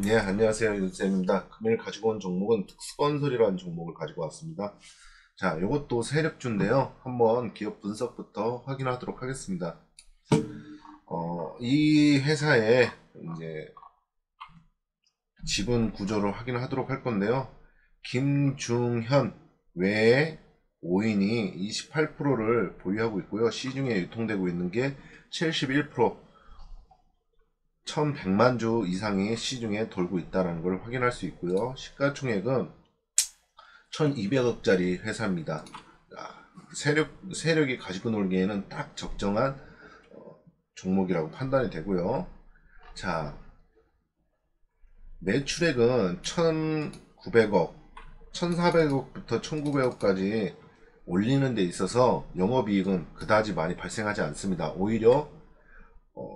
네, 안녕하세요. 윤쌤입니다. 금일 가지고 온 종목은 특수건설이라는 종목을 가지고 왔습니다. 자, 이것도 세력주인데요. 한번 기업 분석부터 확인하도록 하겠습니다. 이 회사의 이제 지분 구조를 확인하도록 할 건데요. 김중현 외에 5인이 28%를 보유하고 있고요. 시중에 유통되고 있는 게 71%, 1100만 주 이상이 시중에 돌고 있다는 걸 확인할 수 있고요. 시가총액은 1200억짜리 회사입니다. 세력이 가지고 놀기에는 딱 적정한 종목이라고 판단이 되고요. 자, 매출액은 1900억, 1400억부터 1900억까지 올리는 데 있어서 영업이익은 그다지 많이 발생하지 않습니다. 오히려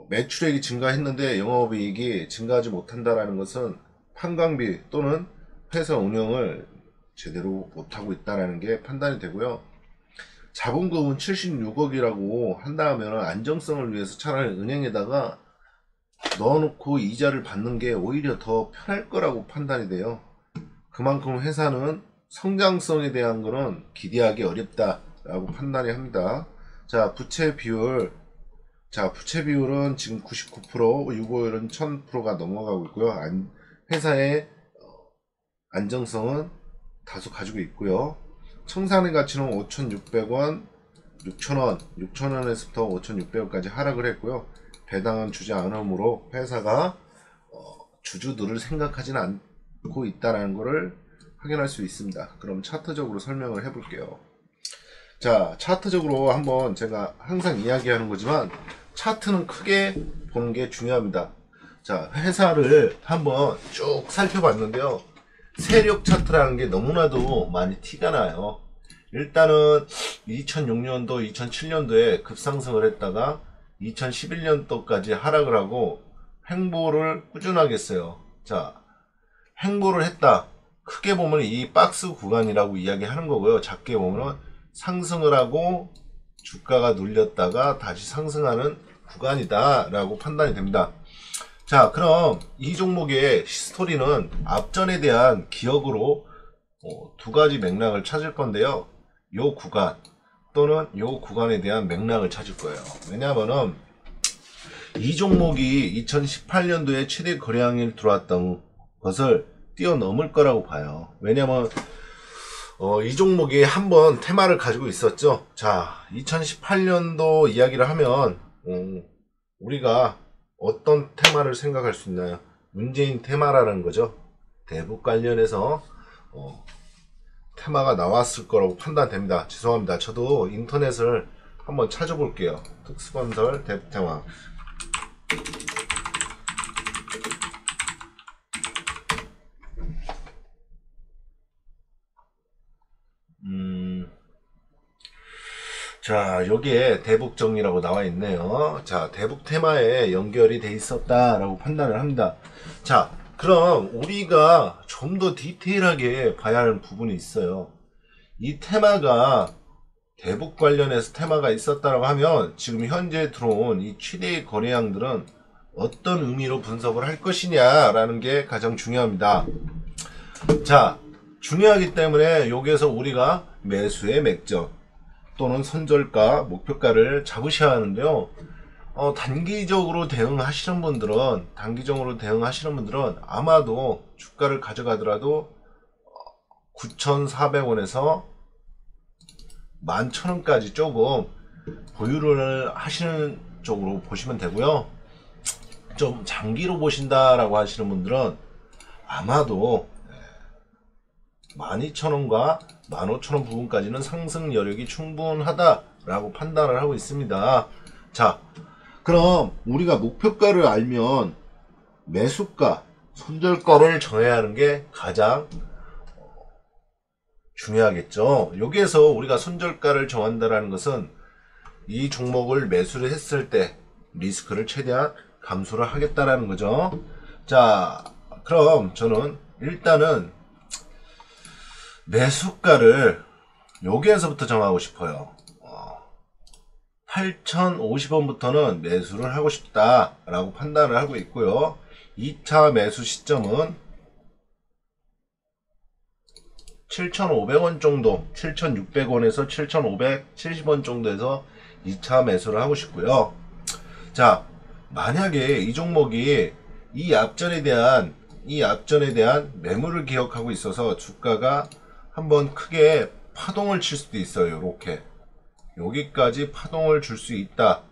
매출액이 증가했는데 영업이익이 증가하지 못한다는 것은 판관비 또는 회사 운영을 제대로 못하고 있다는 게 판단이 되고요. 자본금은 76억이라고 한다면 안정성을 위해서 차라리 은행에다가 넣어놓고 이자를 받는 게 오히려 더 편할 거라고 판단이 돼요. 그만큼 회사는 성장성에 대한 거는 기대하기 어렵다라고 판단이 합니다. 자, 부채 비율은 지금 99%, 유보율은 1000%가 넘어가고 있고요. 회사의 안정성은 다소 가지고 있고요. 청산의 가치는 5,600원, 6,000원, 6,000원에서부터 5,600원까지 하락을 했고요. 배당은 주지 않으므로 회사가 주주들을 생각하지는 않고 있다는 것을 확인할 수 있습니다. 그럼 차트적으로 설명을 해볼게요. 자, 차트적으로 한번 제가 항상 이야기하는 거지만 차트는 크게 보는 게 중요합니다. 자, 회사를 한번 쭉 살펴봤는데요. 세력 차트라는 게 너무나도 많이 티가 나요. 일단은 2006년도, 2007년도에 급상승을 했다가 2011년도까지 하락을 하고 횡보를 꾸준하게 했어요. 자, 횡보를 했다. 크게 보면 이 박스 구간이라고 이야기하는 거고요. 작게 보면 상승을 하고 주가가 눌렸다가 다시 상승하는 구간이다 라고 판단이 됩니다. 자, 그럼 이 종목의 스토리는 앞전에 대한 기억으로 두 가지 맥락을 찾을 건데요. 요 구간 또는 요 구간에 대한 맥락을 찾을 거예요. 왜냐하면은 이 종목이 2018년도에 최대 거래량이 들어왔던 것을 뛰어넘을 거라고 봐요. 왜냐면 이 종목이 한번 테마를 가지고 있었죠. 자, 2018년도 이야기를 하면 우리가 어떤 테마를 생각할 수 있나요? 문재인 테마라는 거죠. 대북 관련해서 테마가 나왔을 거라고 판단됩니다. 죄송합니다. 저도 인터넷을 한번 찾아볼게요. 특수건설 대북 테마. 자, 여기에 대북정리라고 나와 있네요. 자, 대북 테마에 연결이 돼 있었다라고 판단을 합니다. 자, 그럼 우리가 좀 더 디테일하게 봐야 하는 부분이 있어요. 이 테마가 대북 관련해서 테마가 있었다고 하면 지금 현재 들어온 이 최대의 거래량들은 어떤 의미로 분석을 할 것이냐라는 게 가장 중요합니다. 자, 중요하기 때문에 여기에서 우리가 매수의 맥점 또는 선절가, 목표가를 잡으셔야 하는데요. 단기적으로 대응하시는 분들은 아마도 주가를 가져가더라도 9,400원에서 11,000원까지 조금 보유를 하시는 쪽으로 보시면 되고요. 좀 장기로 보신다라고 하시는 분들은 아마도 12,000원과 15,000원 부분까지는 상승 여력이 충분하다라고 판단을 하고 있습니다. 자, 그럼 우리가 목표가를 알면 매수가, 손절가를 정해야 하는 게 가장 중요하겠죠. 여기에서 우리가 손절가를 정한다는 것은 이 종목을 매수를 했을 때 리스크를 최대한 감소를 하겠다라는 거죠. 자, 그럼 저는 일단은 매수가를 여기에서부터 정하고 싶어요. 8,050원부터는 매수를 하고 싶다라고 판단을 하고 있고요. 2차 매수 시점은 7,500원 정도, 7,600원에서 7,570원 정도에서 2차 매수를 하고 싶고요. 자, 만약에 이 종목이 이 앞전에 대한 매물을 기억하고 있어서 주가가 한번 크게 파동을 칠 수도 있어요. 이렇게 여기까지 파동을 줄 수 있다.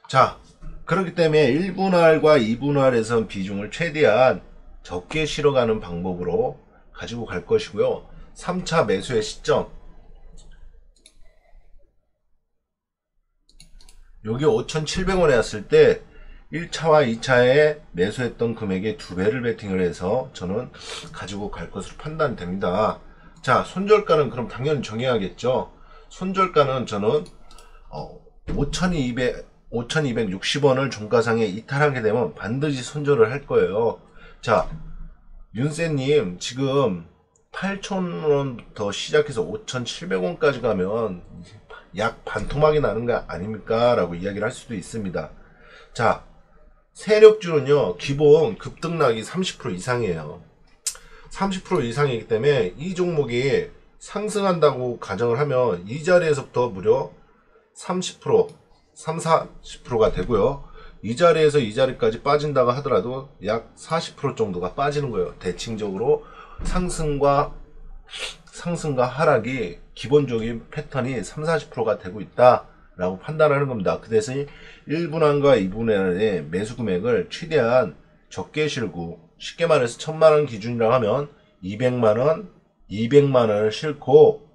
자, 그렇기 때문에 1분할과 2분할에선 비중을 최대한 적게 실어가는 방법으로 가지고 갈 것이고요. 3차 매수의 시점, 여기 5,700원에 왔을 때 1차와 2차에 매수했던 금액의 2배를 베팅을 해서 저는 가지고 갈 것으로 판단됩니다. 자, 손절가는 그럼 당연히 정해야겠죠. 손절가는 저는 5,260원을 종가상에 이탈하게 되면 반드시 손절을 할 거예요. 자, 윤세님 지금 8,000원부터 시작해서 5,700원까지 가면 약 반토막이 나는 거 아닙니까? 라고 이야기를 할 수도 있습니다. 자, 세력주는요, 기본 급등락이 30% 이상이에요. 30% 이상이기 때문에 이 종목이 상승한다고 가정을 하면 이 자리에서부터 무려 30%, 40%가 되고요. 이 자리에서 이 자리까지 빠진다고 하더라도 약 40% 정도가 빠지는 거예요. 대칭적으로 상승과 하락이 기본적인 패턴이 30~40%가 되고 있다 라고 판단하는 겁니다. 그 대신 1분할과 2분할의 매수 금액을 최대한 적게 실고, 쉽게 말해서 1,000만원 기준이라고 하면 200만원, 200만원을 실고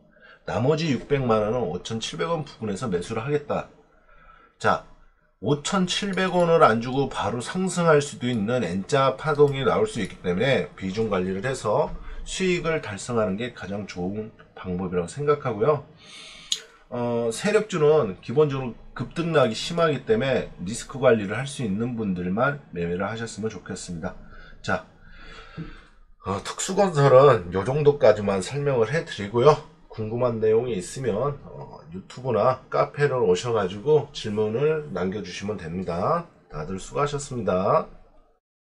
나머지 600만원은 5,700원 부근에서 매수를 하겠다. 자, 5,700원을 안 주고 바로 상승할 수도 있는 N자 파동이 나올 수 있기 때문에 비중 관리를 해서 수익을 달성하는 게 가장 좋은 방법이라고 생각하고요. 세력주는 기본적으로 급등락이 심하기 때문에 리스크 관리를 할 수 있는 분들만 매매를 하셨으면 좋겠습니다. 자, 특수건설은 요 정도까지만 설명을 해드리고요. 궁금한 내용이 있으면 유튜브나 카페를 오셔가지고 질문을 남겨주시면 됩니다. 다들 수고하셨습니다.